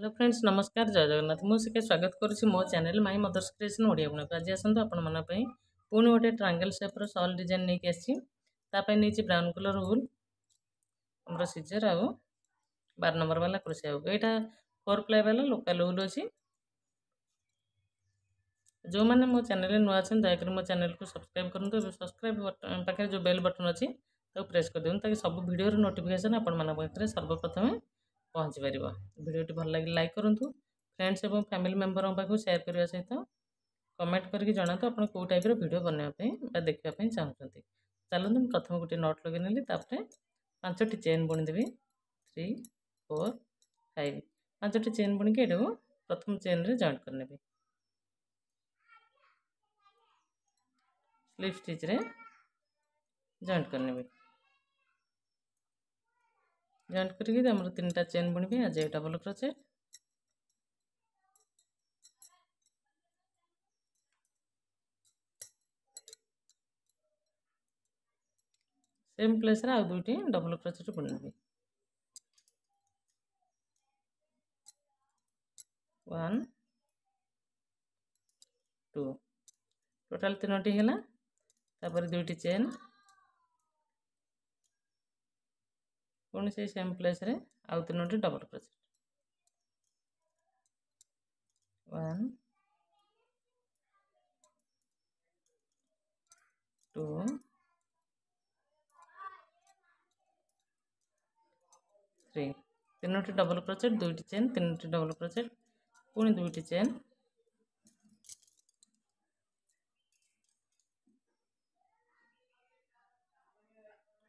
Hello friends नमस्कार जय जगन्नाथ मुझे स्वागत करुच्ची मो channel my mother's creation Odia बुणक आज आसतु आपण पुणी गोटे ट्रायंगल शेप्र सॉल डिजाइन नहीं आसी ब्राउन कलर वूल आम सीजर आउ 12 नंबर वाला क्रोशिया हुक यहाँ 4 प्लाई वाला लोकल वूल अच्छी जो मैंने मो चैनल नुआ अच्छे दयाकोरी मो चैनल को सब्सक्राइब करूँ सब्सक्राइब पाखे जो बेल बटन अच्छी प्रेस कर दिखाँ ताकि सब वीडियो नोटिफिकेशन आपण सर्वप्रथमें पहुँची पार भिडियोटी भल लगे लाइक करूँ फ्रेंड्स और फैमिली मेंबर पाखु शेयर करने सहित कमेंट करके जनातु आप कौ टाइप वीडियो बनवाई देखापी चाहते चलते प्रथम गोटे नट लगे नेली 5टी चेन बुणीदेवी 3 4 5 5टी चेन बुणिकी ये प्रथम चेन रे जॉइंट करने स्लिप स्टिच रे जॉइंट करने जॉइंट करके आम 3टा चेन बुणबी आज डबल क्रोचेट सेम प्लेस रे आ दुईटी डबल क्रोचेट बुणबी 1 2 टोटाल 3टी है तापर दुईटी चेन पुणी से सेम प्लेस रे आउ 3टी डबल क्रोचेट 1 2 3 3टी डबल क्रोचेट दुईटी चेन 3टी डबल क्रोचेट पुणी दुईटी चेन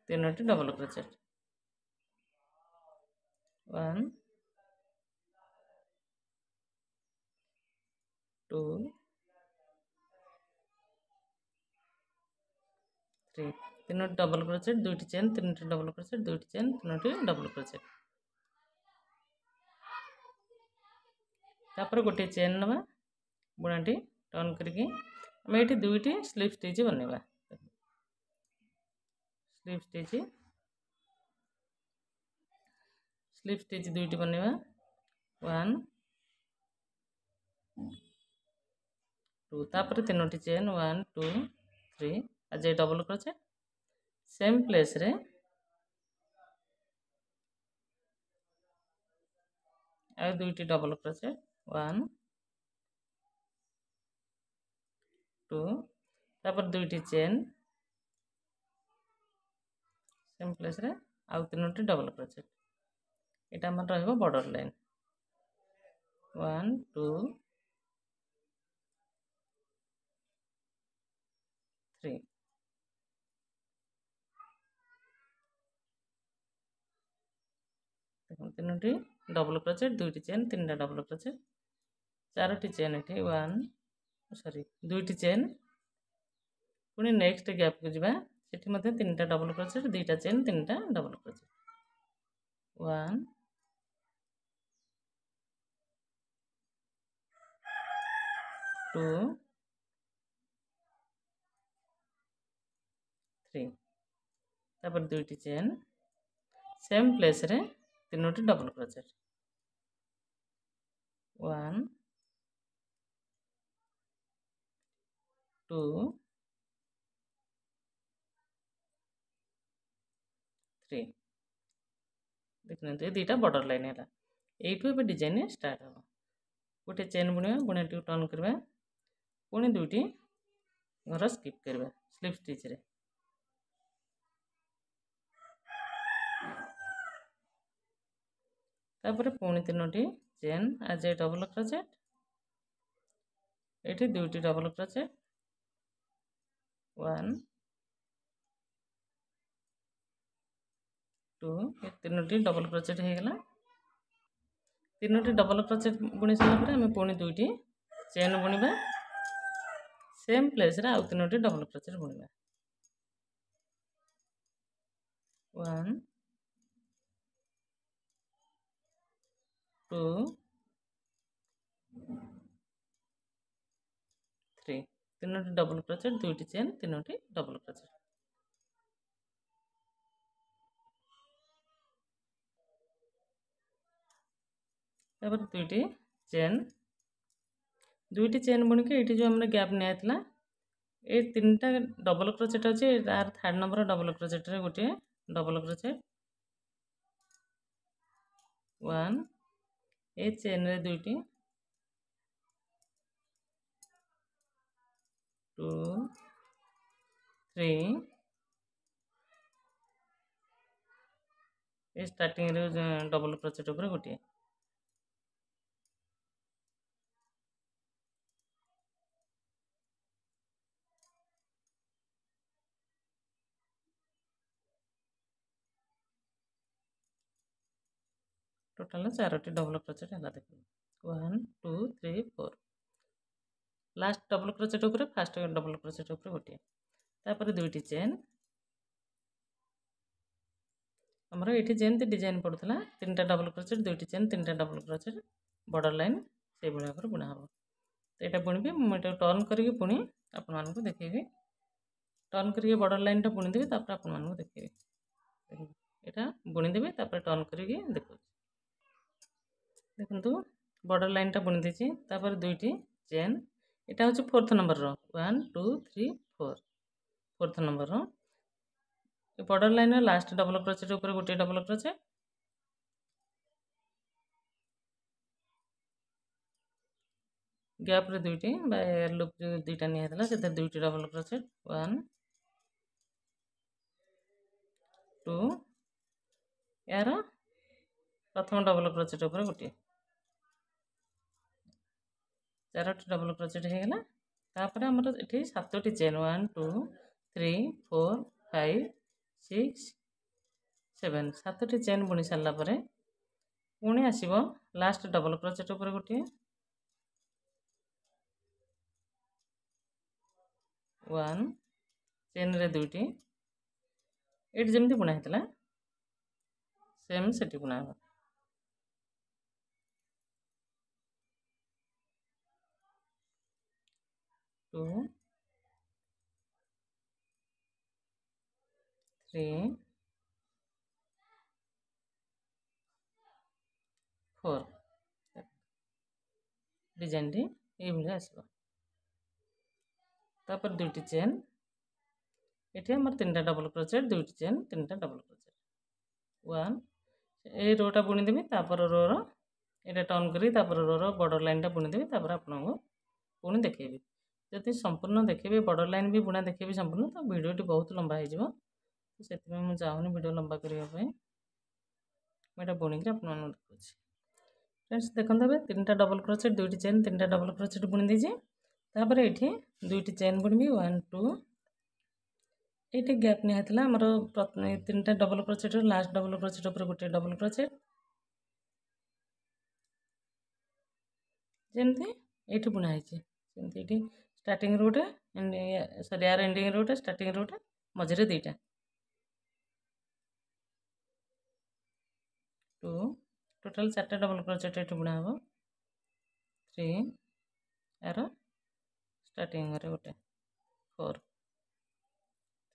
3टी डबल क्रोचेट 1 2 3 3टी डबल क्रोचेट दुईटी चेन 3टी डबल क्रोचेट दुईटी चेन 3टी डबल क्रोचेट तापर गोटे चेन नवा बुणाटी टर्न करके आम ये दुईटी स्लिप स्टिच बनवा स्लिप स्टिच दुईटी बनवा 1 2 तापर 3टी चेन 1 2 3 आज डबल क्रोचेट सेम प्लेस रे आ दुईटी डबल क्रोचेट 1 2 तापर दुईटी चेन सेम प्लेस रे आउ 3टी डबल क्रोचेट एटा हमर रहबो बॉर्डर लाइन 1 2 3 3टी डबल क्रोचेट दुईटी चेन 3टा डबल क्रोचेट 4टी चेन ये 1 सॉरी दुईटी चेन पुणी नेक्स्ट गैप को जीवा सेठी मध्ये 3टा डबल क्रोचेट 2टा चेन 3टा डबल क्रोचेट 1 2 3 तापर दुईटी चेन सेम प्लेस रे 3टी डबल क्रोचेट 1 2 3 देखते ये 2टा बॉर्डर लाइन है ये डिजाइन स्टार्ट हम गोटे चेन बुणवा बुणाटी टर्न करवा पुणी दुईटी घर स्किप करवा स्लिप स्टिच रे तापर पुणी 3टी चेन आज डबल क्रोचेट ये दुईटी डबल क्रोचेट 1 2 3टी डबल क्रोचेट हो गला 3टी डबल क्रोचेट बुणी सारा आम पुणी दुईटी चेन बुणवा सेम प्लेस रे आउ 3टी डबल क्रोचेट बुणवा 1 2 3 3टी डबल क्रोचेट दुईटी चेन 3टी डबल क्रोचेट तापर दुईटी चेन बुणी के ये जो हमने गैप निया ये 3टा डबल क्रोचेट अच्छे तार थर्ड नंबर डबल क्रोचेट रे गोटे डबल क्रोचेट 1 ए चेन रे दुईटी 2 3 ए स्टार्टिंग रे डबल क्रोचेट ऊपर गोटे टोटल 4टी डबल क्रोचेट है देखो 1 2 3 4 लास्ट डबल क्रोचेट ऊपर फास्ट डबल क्रोचेट ऊपर गोटे तापर दुईटी चेन आमर ये जमी डिजाइन पड़ूला 3टा डबल क्रोचेट दुईटी चेन 3टा डबल क्रोचेट बॉर्डर लाइन से भाव बुणा हम तो यहाँ बुणी मुझे टर्न करके पुणी आपण मानक देखेबी टर्न करके बॉर्डर लाइन टा बुणीदेवी आपण मानक देखेबी यहाँ बुणीदेवी टर्न करके देखो देखु बॉर्डर लाइन टा बुणी देछि तापर दुईटी चेन यहाँ हूँ 4th number 1 2 3 4 4th number border line last double crochet ऊपर गोटे डबल क्रोचेट गैप रे दुईटी लुक जो दुईटा निया से दुईटी डबल क्रोचेट 1 2 यार प्रथम डबल क्रोचेट ऊपर गोटे 4टी डबल क्रोचेट हो गला तापर हमर एठी 7टी चेन 1 2 3 4 5 6 7 7टी चेन बुणी सारा पर पुणी आसब लास्ट डबल क्रोचेट ऊपर गोटे 1 चेन रे दुईटी ये जमी बुणा होता सेम से बुणा हम 2 3 4 डिजाइन टी ये आसब तापर दुईटी चेन ये आम 3टा डबल क्रोचेट दुईटी चेन 3टा डबल क्रोचेट 1 ये रोटा बुणीदेवी तापर रोर ये टर्न करी रोर बॉर्डर लाइन टा बुणीदेवी तापर आपको पुणी देखेबी जदि संपूर्ण देखेबी बॉर्डर लाइन भी बुणा देखेबी संपूर्ण तो वीडियोटी बहुत लंबा हो से चाहूनी वीडियो लंबा करने मुझे बुणी आप देखा फ्रेंड्स देखते 3टा डबल क्रोचेट दुईटी चेन 3टा डबल क्रोचेट बुणी देजी तापर ये दुईटी चेन बुणबी 1 2 ये गैप निया आमर 3टा double crochet last double crochet ऊपर गोटे डबल क्रोचेट जमती ये बुणाई सेमती स्टार्टिंग रोटे सॉरी यार एंडिंग रोटे स्टार्टिंग रोटे मझे दीटा 2 टोटल 4टा डबल क्रोचेट ये बुणा हम 3 यार स्टार्टिंग गोटे 4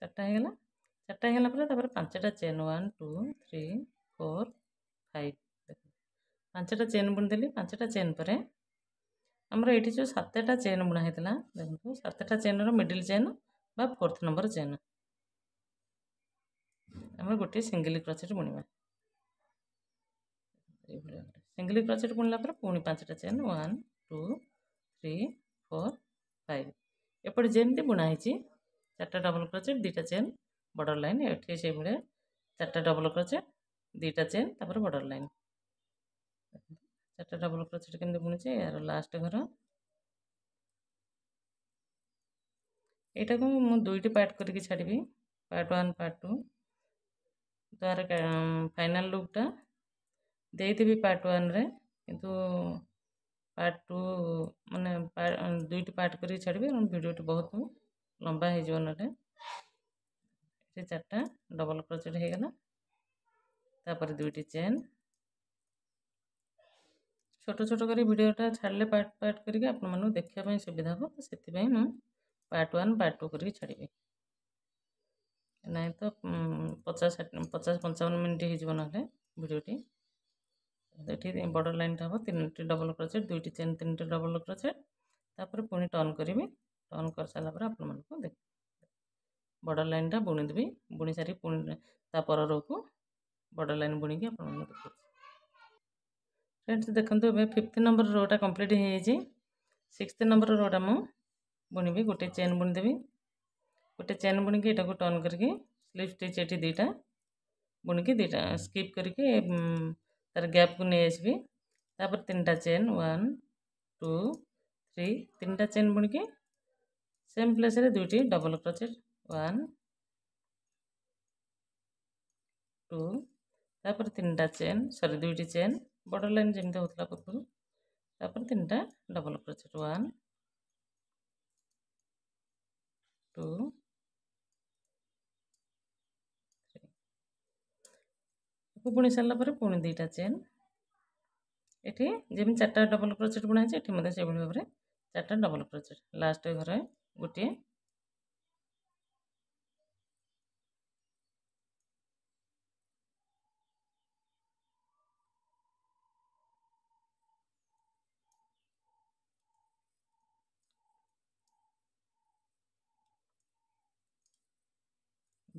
4टा होगा 4टा होगा 5टा चेन 1 2 3 4 5 5टा चेन बुणीदेली 5टा चेन पर आमर ये जो 7टा चेन बुणा होता देखो 7टा चेन मिडिल चेन बा 4th नंबर चेन आम गोटे सिंगल क्रोचेट बुणवा सिंगल क्रोचेट बुणला पुणी 5टा चेन 1 2 3 4 5 एपटे जमी बुणाई 4टा डबल क्रोचेट 2टा चेन बॉर्डर लाइन ये से भाई 4टा डबल क्रोचेट 2टा चेन तापर बॉर्डर लाइन 4टा डबल क्रोचेट केमती बुणुचे यार लास्ट घर यहाँ को मुझे दुईटी पार्ट करके छाड़ी पार्ट 1 पार्ट 2 तार फाइनल लुकटा देदेवी पार्ट 1 रे किंतु पार्ट 2 माने दुईटी पार्ट करके छाड़ी वीडियो बहुत लंबा हो ना 4टा डबल क्रोचेट हो गला तापर दुईटी चेन छोट छोट कर वीडियोटा छाड़े पार्ट पार्ट करके आपको देखापी सुविधा हो तो से पार्ट 1 पार्ट 2 करके छाड़ी नहीं तो 50-55 मिनट हो ना वीडियोटी ये बॉर्डर लाइन हम 3टी डबल क्रोचेट 2टी चेन 3टी डबल क्रोचेट तापर पुणी टर्न करी टर्न कर सारा पर आपण मानक देख बॉर्डर लाइन टा बुणीदेवी बुणी सारी पुणी तापर रो को बॉर्डर लाइन बुणी की आपण देखो फ्रेंड्स देखंतु ए 5th नंबर रोटा कंप्लीट हो जाई 6th नंबर रोटा मु बुणीबी गोटे चेन बुणीदेवी गोटे चेन बुणी की एटा को टर्न करके स्लिप स्टिच एटी दीटा बुणी की दीटा स्किप करके तार गैप को नहीं आसबी तापर 3टा चेन 1 2 3 3टा चेन बुणी की सेम प्लेस रे 2टी डबल क्रोचेट 1 2 तापर 3टा चेन सॉरी 2टी चेन बॉर्डर लाइन जेमते होतला पूर्व तापर 3टा डबल क्रोचेट 1 2 3 बुणी सारा पर पुणी 2टा चेन एठी जेम 4टा डबल क्रोचेट बुणा है एठी मते से बणी भाबरे 4टा डबल क्रोचेट लास्ट घरे गोटे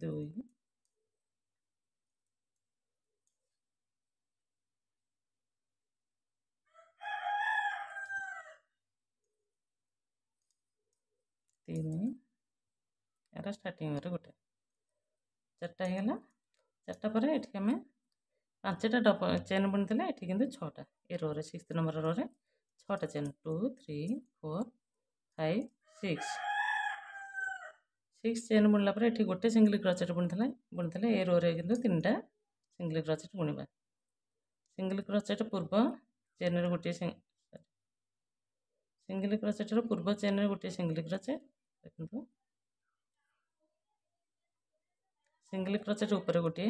2 3 यार स्टार्टिंग रे गोटे 4टा हेला 4टा पर एठी हमें 5टा डबल चेन बुणीदेले एठी किंतु 6टा ए रो रे 6th नंबर रो रे 6टा चेन 2 3 4 5 6 6 चेन बुणला पर एठी गोटे सिंगल क्रोचेट बुणीदेले ए रो रे किंतु 3टा सिंगल क्रोचेट बुणीबा सिंगल क्रोचेट पूर्व चेन रे गोटे सिंगल क्रोचेट रो पूर्व चेन रे गोटे सिंगल क्रोचेट देखंतु सिंगल क्रोचेट ऊपर गोटे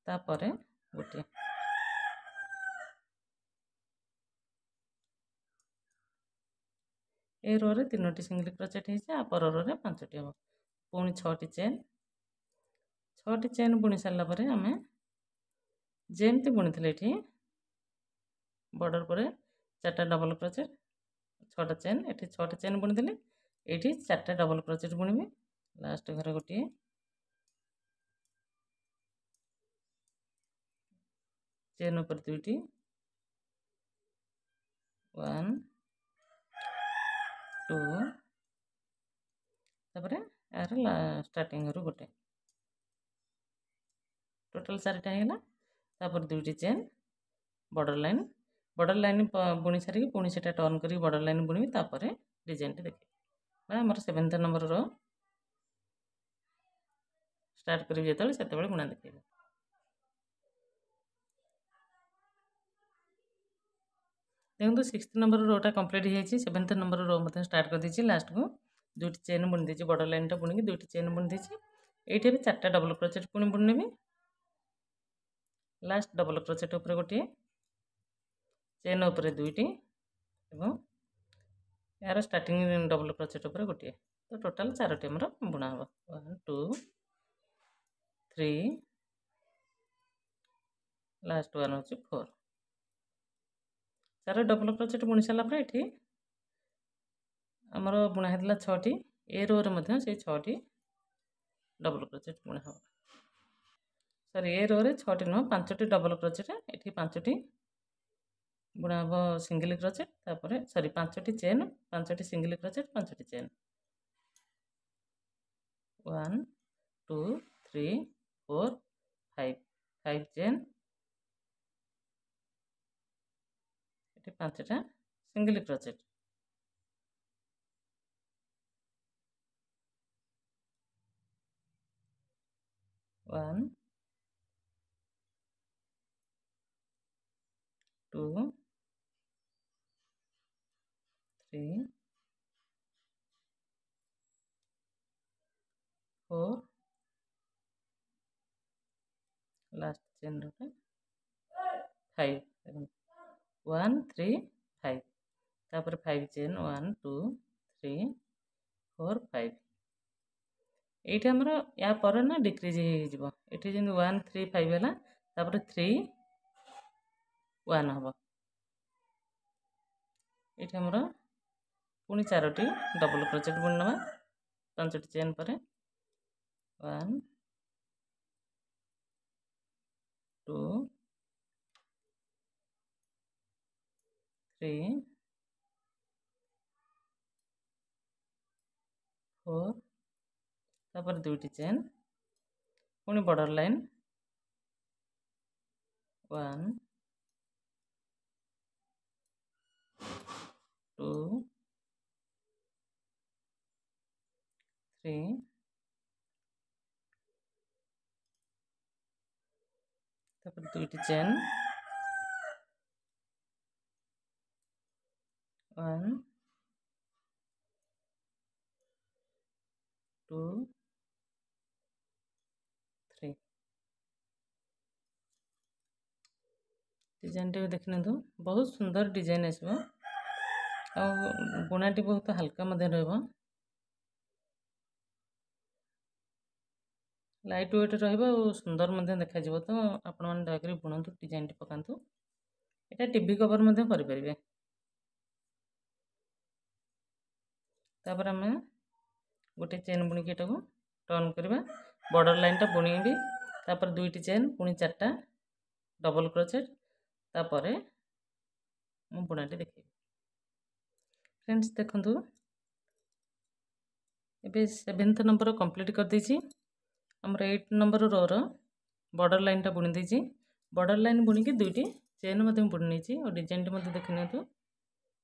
तापर गोटे ए रो रे 3टी सिंगल क्रोचेट है पर रो रे 5टी हम पुणी 6टी चेन बुणी सारा पर आम जेमती बुणी थे ये बॉर्डर पर 4टा डबल क्रोचेट 6टा चेन ये 6टा चेन बुणी देले ये 4टा डबल क्रोचेट बुणीबी लास्ट घर गोटे चेन ऊपर 2टी 1 2 तापर यार स्टार्टिंग रू गोटे टोटल 4टा है तापर 2टी चेन बॉर्डर लाइन बुणी सारी पुणी से टर्न करी बॉर्डर लाइन बुणी तापर डिजाइन टे देखिए आम 7th नंबर रो स्टार्ट करी जो से बुणा देखिए देखो 6th नंबर रोटा कंप्लीट हो 7th नंबर रो मतलब स्टार्ट कर दी लास्ट को 2टी चेन बुणी देती बॉर्डर लाइन टा बुणी 2टी चेन बुणी देती ये भी 4टा डबल क्रोचेट पुणी बुणीबी लास्ट डबल क्रोचेट ऊपर गोटे चेन ऊपर 2टी एवं यार स्टार्टिंग डबल क्रोचेट ऊपर गोटे तो टोटाल 4टी आमर बुणा हम 1 2 3 लास्ट वन हूँ 4 4 डबल क्रोचेट बुणी सारा ये आमर बुणा है 6टी ए रो रे से 6टी डबल क्रोचेट बुणा हम सॉरी ए रो रे 6टी नुह 5टी डबल क्रोचेट ये 5टी बुणा हम सिंगल क्रोचेट तापर सॉरी 5टी चेन 5टी सिंगल क्रोचेट 5टी चेन 1 2 3 4 5 चेन ये 5टा सिंगल क्रोचेट 1 2 3 4 लास्ट चेन रोटे 5 1 3 5 तापर 5 चेन 1 2 3 4 5 ये आमर या पर ना डिक्रीज हो ये जमी 1 3 5 है 3 1 हम ये आमर पुणी 4टी डबल क्रोचेट बुणी नवा 5टी चेन पर 1 2 3 4 तापर 2टी चेन पुणी बॉर्डर लाइन 1 2 3 तापर 2टी चेन 1 2 3 डिजाइन टे देखने तो बहुत सुंदर डिजाइन आसो आ बुणाटी बहुत हल्का रहा लाइट वेट रहा सुंदर देखा तो आपण मैंने दयाकोरी बुणतु डिजाइन टी पकातु यहाँ टीवी कवर करें तापर आम गोटे चेन बुणिकी टर्न करवा बॉर्डर लाइन टा बुणी तापर 2टी चेन पुणी 4टा डबल क्रोचेट तापर मु बुणाटी देखी फ्रेंड्स देखंतु एबे 7th नंबर कंप्लीट कर देछि हमर 8 नंबर रो बॉर्डर लाइन टा बुणी देछि बॉर्डर लाइन बुणी की 2टी चेन मध्ये बुणी नेछि और डिजाइन टी मध्ये देखि नेतु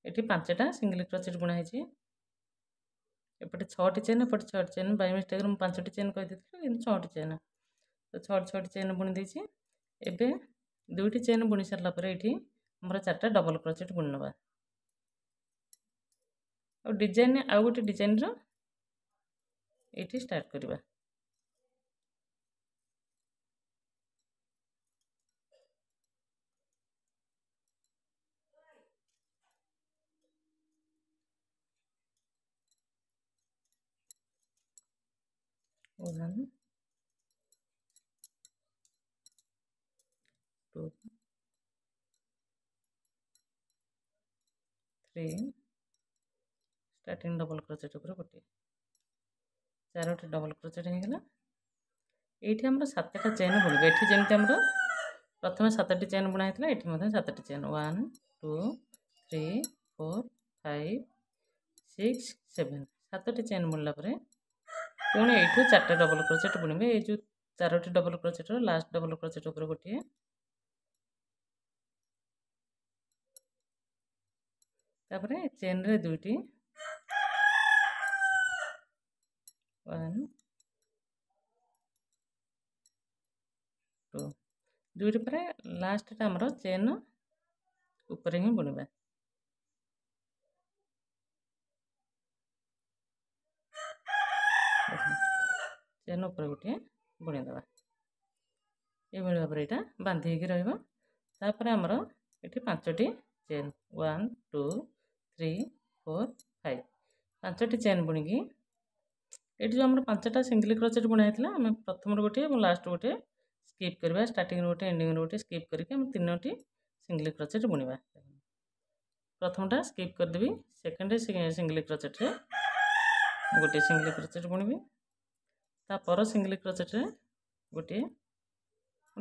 एठी 5टा सिंगल क्रोचेट बुणा हेछि एपटे 6टी चेन एपटे 6टी चेन बाय मिस्टेक रे 5टी चेन कहि देथिलु इन 6टी चेन तो 6टी चेन बुणी देछि एबे 2टी चेन बुणी सरला परे एठी हमर 4टा डबल क्रोचेट बुणी नबा और डिजाइन आ गोटे डिजाइन रो एठी स्टार्ट करबा One, 2, 3 स्टार्टिंग डबल क्रोचेट ऊपर गोटे 4टी डबल क्रोचेट हो गला ये आम 7टा चेन बुणवा ये जमी आम प्रथम 7टी चेन बुणा होता ये 7टी चेन 1 2 3 4 5 6 7 7टी चेन बुणला पुणी ये 4टा डबल क्रोचेट बुणवे ये जो 4टी double crochet last double crochet ऊपर गोटे तापरे चेन रे 2टी 1 2 2टी पर लास्ट टा हमर चेन ऊपर ही बुणवा चेन ऊपर गोटे बुणीदे ये भाव में यहाँ बांधी रहा आमर ये 5टी चेन 1 2 3 4 5 5टी चेन बुणिकी ये जो आम 5टा सिंगल क्रोचेट बुणा होता आम प्रथम गोटे लास्ट गोटे स्किप करवा स्टार्टिंग गोटे एंडिंग गोटे स्किप करके 3टी सिंगल क्रोचेट बुणवा प्रथमटा स्किप करदेवी सेकेंड सिंगल क्रोचेट रे गोटे सिंगल क्रोचेट बुणवी तापर सिंगल क्रोचेट रे गोटे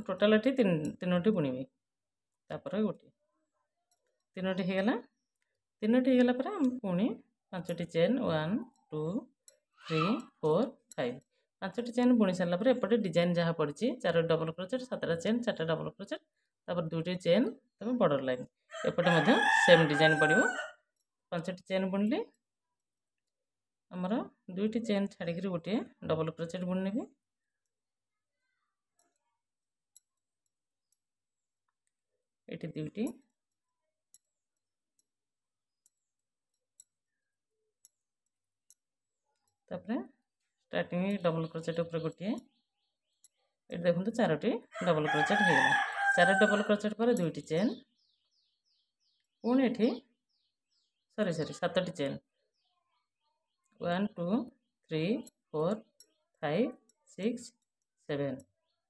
टोटाल ये 3टी बुणवी तापर गोटे 3टी होगला 3टी होगला पर हम पुणी 5टी चेन 1 2 3 4 5 5टी चेन बुणी सारा पर एपटे डिजाइन जहाँ पड़ी 4 डबल क्रोचेट 7टा चेन 4टा डबल क्रोचेट तापर 2टी चेन तब बॉर्डर लाइन एपटे सेम डिजाइन पड़ो 5टी चेन बुणली आमर 2टी चेन छाड़ी गोटे डबल क्रोचेट बुणी नेबी ये 2टी तापर स्टार्टिंग डबल क्रोचेट ऊपर गोटे ये देखो 4टी डबल क्रोचेट हो गला 4 डबल क्रोचेट पर 2टी चेन पुणी ये सॉरी 7टी चेन 1 2 3 4 5 6 7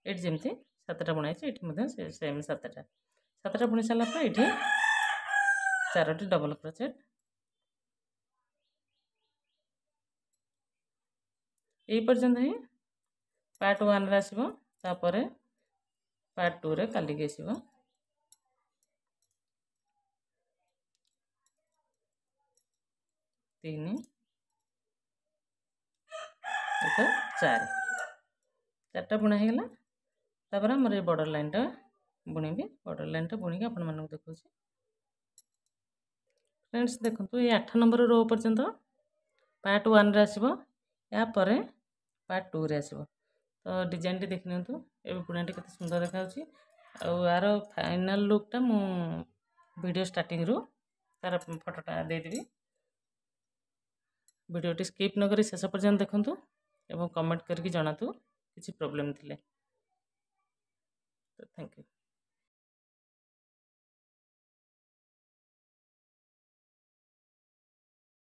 ଏଠି ଯେମିତି 7ଟା ବୁଣା ହେଇଛି ଏଠି ମଧ୍ୟ ସେମ୍ 7ଟା ବୁଣି ସାରିଲା ପରେ ଏଠି 4ଟି ଡବଲ କ୍ରୋଚେଟ୍ এই পର୍ଯ୍ୟନ୍ତ ହିଁ ପାର୍ଟ 1ରେ ଆସିବ। ତାପରେ ପାର୍ଟ 2ରେ କାଲିକି ଆସିବ। 3 ଏକ 4ଟା ବୁଣା ହେଇଗଲା। ତାପରେ ଆମର এই ବର୍ଡର ଲାଇନଟା ବୁଣିବି। ବର୍ଡର ଲାଇନଟା ବୁଣିକି ଆପଣମାନଙ୍କୁ ଦେଖାଉଛି। फ्रेंड्स देखो ये 8 नंबर रो पर्यंत पार्ट 1 रे आसीबो या परे पार्ट 2 रे आसीबो। तो डिजाइन टी देख नियंतु ए बुणाटी केते सुंदर देखाउची। आ यार फाइनल लुक टा मु वीडियो स्टार्टिंग रो तार फोटोटा दे देबी। वीडियो टी स्किप न करी शेष पर्यंत देखंतु एवं कमेंट करके जणातु किसी प्रॉब्लम थिले। तो थैंक यू।